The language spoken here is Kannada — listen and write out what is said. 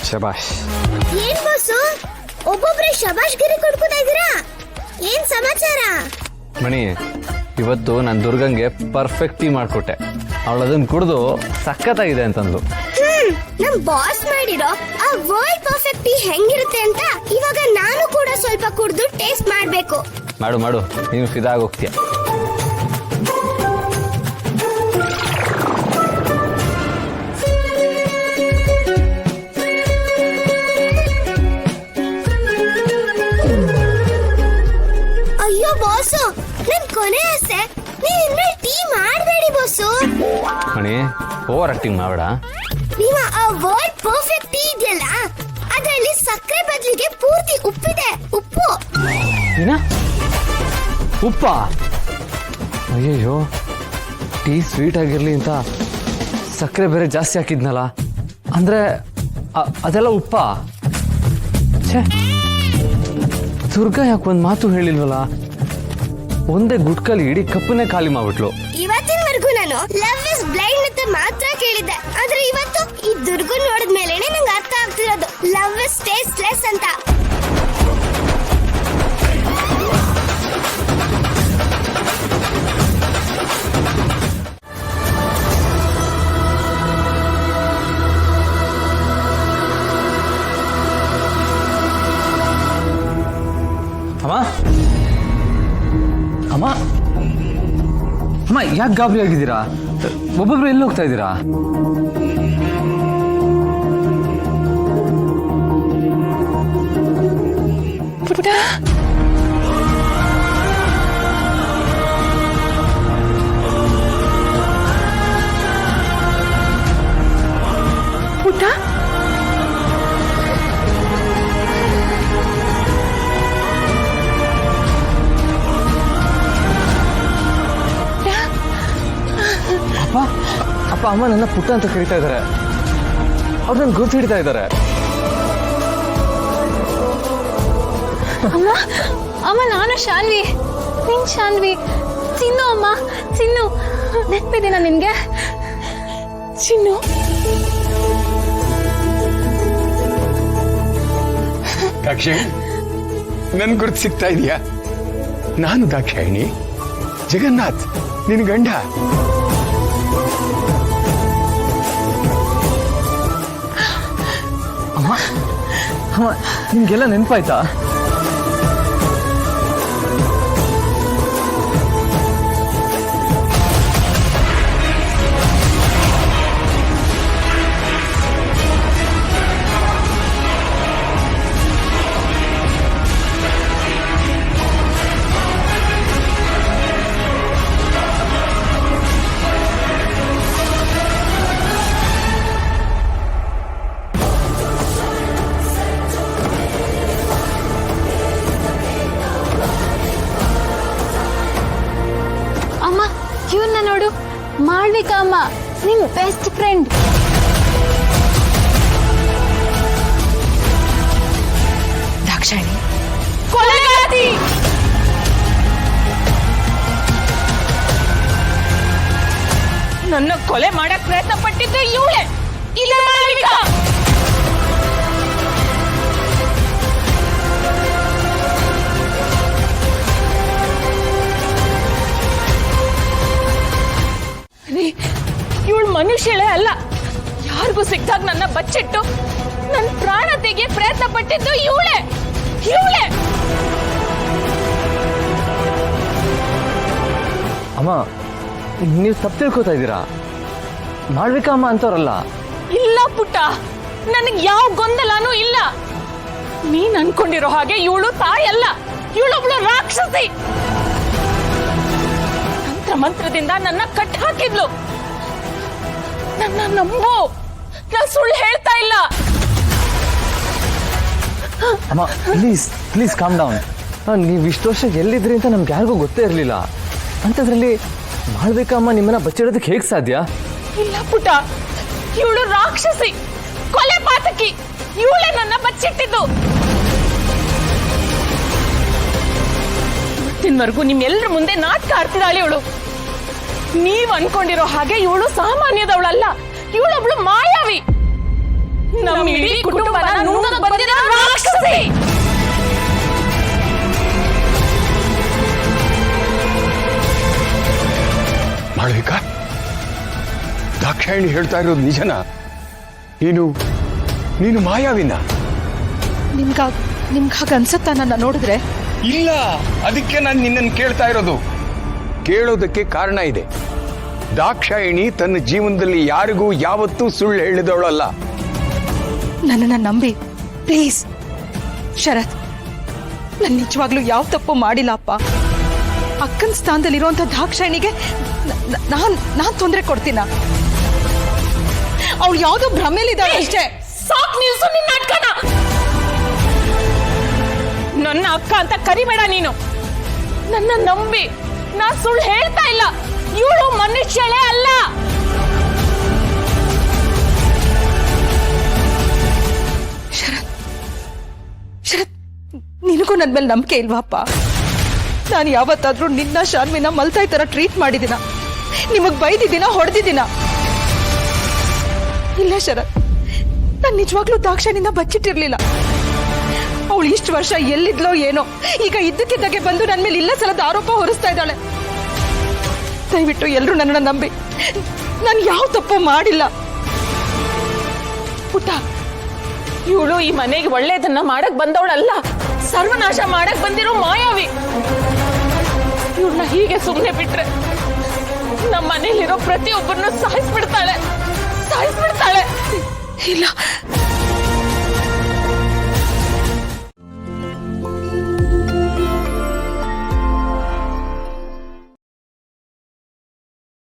ಶಬಾಷ್. ಏನ್ ಬಾಸು ಒಬ್ಬೊಬ್ರೆ ಶಬಾಷ್ ಗಿರಿ ಕೊಡ್ಕೋತಾ ಇದೀರಾ? ಏನ್ ಸಮಾಚಾರ? ಮಣಿ, ಇವತ್ತು ನಾನು ದುರ್ಗಂಗೆ ಪರ್ಫೆಕ್ಟ್ ಟೀ ಮಾಡ್ಕೊಟ್ಟೆ. ಅವಳು ಅದನ್ನ ಕುಡಿದು ಸಖತ್ತಾಗಿದೆ ಅಂತಂದು. ನಮ್ ಬಾಸ್ ಮಾಡಿರೋ ಆ ವರ್ಲ್ಡ್ ಪರ್ಫೆಕ್ಟ್ ಟೀ ಹೆಂಗಿರುತ್ತೆ ಅಂತ ಇವಾಗ ನಾನು ಕೂಡ ಸ್ವಲ್ಪ ಕುಡಿದು ಟೇಸ್ಟ್ ಮಾಡ್ಬೇಕು. ಮಾಡು ಮಾಡು, ನೀನು ಫಿದಾ ಹೋಗ್ತೀಯ. ಅಯ್ಯೋ ಬಾಸು, ನನ್ ಕೊನೆ ಆಸೆ ನೀವ್ ಇನ್ನು ಟೀ ಮಾಡಬೇಡಿ ಬಾಸು. ಮಣಿ, ಓವರ್ ಆಕ್ಟಿಂಗ್ ಮಾಡಬೇಡ. ನೀವು ಆ ವರ್ಲ್ಡ್ ಪರ್ಫೆಕ್ಟ್ ಟೀ ಇದೆಯಲ್ಲ, ಅದರಲ್ಲಿ ಸಕ್ಕರೆ ಬದಲಿಗೆ ಪೂರ್ತಿ ಉಪ್ಪಿದೆ. ಉಪ್ಪು. ಏನ? ಉಪ್ಪ? ಅಯ್ಯಯ್ಯೋ, ಟೀ ಸ್ವೀಟ್ ಆಗಿರ್ಲಿ ಅಂತ ಸಕ್ಕರೆ ಬೇರೆ ಜಾಸ್ತಿ ಹಾಕಿದ್ನಲ್ಲ. ಅಂದ್ರೆ ಅದೆಲ್ಲ ಉಪ್ಪ? ಛೇ, ದುರ್ಗಾ ಯಾಕೆ ಒಂದ್ ಮಾತು ಹೇಳಿಲ್ವಲ್ಲ? ಒಂದೇ ಗುಟ್ಕಲ್ಲಿ ಇಡೀ ಕಪ್ಪನ್ನೇ ಖಾಲಿ ಮಾಡ್ಬಿಟ್ಲು. ಇವತ್ತಿನವರೆಗೂ ನಾನು ಲವ್ ಇಸ್ ಬ್ಲೈಂಡ್ ಅಂತ ಮಾತ್ರ ಕೇಳಿದ್ದೆ, ಆದ್ರೆ ಇವತ್ತು ಈ ದುರ್ಗು ನೋಡಿದ್ಮೇಲೆ ನಂಗೆ ಅರ್ಥ ಆಗ್ತಿರೋದು ಲವ್ ಇಸ್ ಟೇಸ್ಟ್ಲೆಸ್ ಅಂತ. ಅಮ್ಮ ಅಮ್ಮ ಅಮ್ಮ, ಯಾಕೆ ಗಾಬರಿ ಆಗಿದ್ದೀರಾ? ಒಬ್ಬೊಬ್ರು ಎಲ್ಲಿ ಹೋಗ್ತಾ ಇದ್ದೀರಾ? ಪುಟ್ಟ, ಪುಟ್ಟ, ಅಪ್ಪ ಅಪ್ಪ, ಅಮ್ಮ ನನ್ನ ಪುಟ್ಟ ಅಂತ ಕರೀತಾ ಇದ್ದಾರೆ. ಅವ್ರು ನನ್ ಗುರ್ತು ಹಿಡಿತಾ ಇದ್ದಾರೆ. ಅಮ್ಮ ಅಮ್ಮ, ನಾನು ಶಾನ್ವಿ, ನಿನ್ ಶಾನ್ವಿ. ಚಿನ್ನು ಅಮ್ಮ, ಚಿನ್ನು. ನೆನಪಿದೆನಾ ನಿನ್ಗೆ? ಚಿನ್ನು. ದಾಕ್ಷಾಯಿಣಿ, ನನ್ ಗುರ್ತು ಸಿಗ್ತಾ ಇದೆಯಾ? ನಾನು ದಾಕ್ಷಾಯಿಣಿ, ಜಗನ್ನಾಥ್ ನಿನ್ ಗಂಡ. ಅಮ್ಮ ಅಮ್ಮ, ನಿಮ್ಗೆಲ್ಲ ನೆನಪಾಯ್ತಾ? ಇವ್ನ ನೋಡು, ಮಾಳ್ವಿಕಾ ಅಮ್ಮ, ನಿಮ್ ಬೆಸ್ಟ್ ಫ್ರೆಂಡ್. ದಾಕ್ಷಾಯಿಣಿ ಕೊಲೆಗಾತಿ. ನನ್ನ ಕೊಲೆ ಮಾಡಕ್ ಪ್ರಯತ್ನ ಪಟ್ಟಿದ್ದು ಇವಳೆ, ಇಲ್ಲ ಮಾಳ್ವಿಕಾ. ಇವಳು ಮನುಷ್ಯಳೇ ಅಲ್ಲ. ಯಾರಿಗೂ ಸಿಕ್ಕಾಗ ನನ್ನ ಬಚ್ಚಿಟ್ಟು ನನ್ನ ಪ್ರಾಣ ತೆಗೆ ಪ್ರಯತ್ನ ಪಟ್ಟಿದ್ದು ಇವಳೆ. ಅಮ್ಮ, ನೀವು ತಪ್ಪು ತಿಳ್ಕೊತಾ ಇದ್ದೀರಾ. ಮಾಳ್ವಿಕಾ ಅಮ್ಮ ಅಂತವ್ರಲ್ಲ. ಇಲ್ಲ ಪುಟ್ಟ, ನನಗ್ ಯಾವ ಗೊಂದಲನೂ ಇಲ್ಲ. ನೀನ್ ಅನ್ಕೊಂಡಿರೋ ಹಾಗೆ ಇವಳು ತಾಯಲ್ಲ, ಇವಳೊಬ್ಳು ರಾಕ್ಷಸಿ. ತಂತ್ರ ಮಂತ್ರದಿಂದ ನನ್ನ ಕಟ್ ಹಾಕಿದ್ಲು. ನನ್ನ ನಂಬು, ನಾನು ಸುಳ್ಳು ಹೇಳ್ತಾ ಇಲ್ಲ. ಅಮ್ಮ, ಪ್ಲೀಸ್ ಪ್ಲೀಸ್ ಕಾಮ್ ಡೌನ್. ನೀವು ಇಷ್ಟು ವರ್ಷ ಎಲ್ಲಿದ್ರಿ ಅಂತ ನಮ್ಗೆ ಯಾರಿಗೂ ಗೊತ್ತೇ ಇರಲಿಲ್ಲ. ಅಂಥದ್ರಲ್ಲಿ ಮಾಳ್ವಿಕಾ ಅಮ್ಮ ನಿಮ್ಮನ್ನ ಬಚ್ಚಿಡೋದಕ್ಕೆ ಹೇಗೆ ಸಾಧ್ಯ? ಇಲ್ಲ ಪುಟ್ಟ, ಇವಳು ರಾಕ್ಷಸಿ, ಕೊಲೆ ಪಾತಕಿ. ಇವಳೇ ನನ್ನ ಬಚ್ಚಿಟ್ಟಿದ್ದು. ಇವತ್ತಿನವರೆಗೂ ನಿಮ್ಮೆಲ್ಲರ ಮುಂದೆ ನಾಟಕ ಆಡ್ತಿದ್ದಾಳೆ ಇವಳು. ನೀವ್ ಅನ್ಕೊಂಡಿರೋ ಹಾಗೆ ಇವಳು ಸಾಮಾನ್ಯದವಳಲ್ಲ, ಇವಳೊಬ್ಳು ಮಾಯಾವಿ. ನಮ್ಮ ಇಡೀ ಕುಟುಂಬನ ನುಂಗಕ್ ಬಂದಿರೋ ರಾಕ್ಷಸಿ. ಮಾಳವಿಕಾ, ದಾಕ್ಷಾಯಿಣಿ ಹೇಳ್ತಾ ಇರೋದು ನಿಜನಾ? ನೀನು ಮಾಯಾವಿನ? ನಿಮ್ಗಾಗ ಅನ್ಸತ್ತಾ ನನ್ನ ನೋಡಿದ್ರೆ? ಇಲ್ಲ, ಅದಕ್ಕೆ ನಾನು ನಿನ್ನನ್ನು ಕೇಳ್ತಾ ಇರೋದು. ಕೇಳೋದಕ್ಕೆ ಕಾರಣ ಇದೆ. ದಾಕ್ಷಾಯಿಣಿ ತನ್ನ ಜೀವನದಲ್ಲಿ ಯಾರಿಗೂ ಯಾವತ್ತೂ ಸುಳ್ಳು ಹೇಳಿದವಳಲ್ಲ. ನನ್ನನ್ನು ನಂಬಿ ಪ್ಲೀಸ್. ಶರತ್, ನಾನು ನಿಜವಾಗ್ಲೂ ಯಾವ ತಪ್ಪು ಮಾಡಿಲ್ಲ ಅಪ್ಪ. ಅಕ್ಕನ ಸ್ಥಾನದಲ್ಲಿರುವಂಥ ದಾಕ್ಷಾಯಿಣಿಗೆ ನಾನ್ ತೊಂದರೆ ಕೊಡ್ತೀನ? ಅವಳು ಯಾವುದೋ ಭ್ರಮೆಲಿದ್ದಾಳೆ ಅಷ್ಟೇ. ಸಾಕ್ ನಿಲ್ಸು ನಿನ್ನ ನಾಟಕನ. ನನ್ನ ಅಕ್ಕ ಅಂತ ಕರಿಬೇಡ ನೀನು. ನನ್ನ ನಂಬಿ ನಾ ಸುಳ್ಳು ಹೇಳ್ತಾ ಇಲ್ಲ. ಇವಳು ಮನುಷ್ಯಳೇ ಅಲ್ಲ. ಶರತ್, ನಿನಗೂ ನನ್ನ ಮೇಲೆ ನಂಬಿಕೆ ಇಲ್ವಾಪ್ಪ? ನಾನು ಯಾವತ್ತಾದ್ರೂ ನಿನ್ನ ಶಾನ್ವಿನ ಮಲ್ತಾಯಿ ತರ ಟ್ರೀಟ್ ಮಾಡಿದಿನ? ನಿಮಗ್ ಬೈದಿದ್ದೀನ, ಹೊಡೆದಿದ್ದೀನ? ಇಲ್ಲ ಶರತ್, ನಾನು ನಿಜವಾಗ್ಲೂ ದಾಕ್ಷಾಯಿಣಿನ ಬಚ್ಚಿಟ್ಟಿರ್ಲಿಲ್ಲ. ಅವಳು ಇಷ್ಟು ವರ್ಷ ಎಲ್ಲಿದ್ಲೋ ಏನೋ, ಈಗ ಇದ್ದಕ್ಕಿದ್ದಾಗೆ ಬಂದು ನನ್ನ ಮೇಲೆ ಇಲ್ಲ ಸಲದ ಆರೋಪ ಹೊರಿಸ್ತಾ ಇದ್ದಾಳೆ. ದಯವಿಟ್ಟು ಎಲ್ಲರೂ ನನ್ನನ್ನು ನಂಬಿ. ನಾನು ಯಾವ ತಪ್ಪು ಮಾಡಿಲ್ಲ. ಪುಟ್ಟ, ಇವಳು ಈ ಮನೆಗೆ ಒಳ್ಳೇದನ್ನ ಮಾಡಕ್ ಬಂದವಳಲ್ಲ, ಸರ್ವನಾಶ ಮಾಡಕ್ ಬಂದಿರೋ ಮಾಯಾವಿ. ಇವಳನ್ನ ಹೀಗೆ ಸುಮ್ಮನೆ ಬಿಟ್ರೆ ನಮ್ಮ ಮನೇಲಿರೋ ಪ್ರತಿಯೊಬ್ಬರನ್ನು ಸಾಯಿಸ್ಬಿಡ್ತಾಳೆ. ಇಲ್ಲ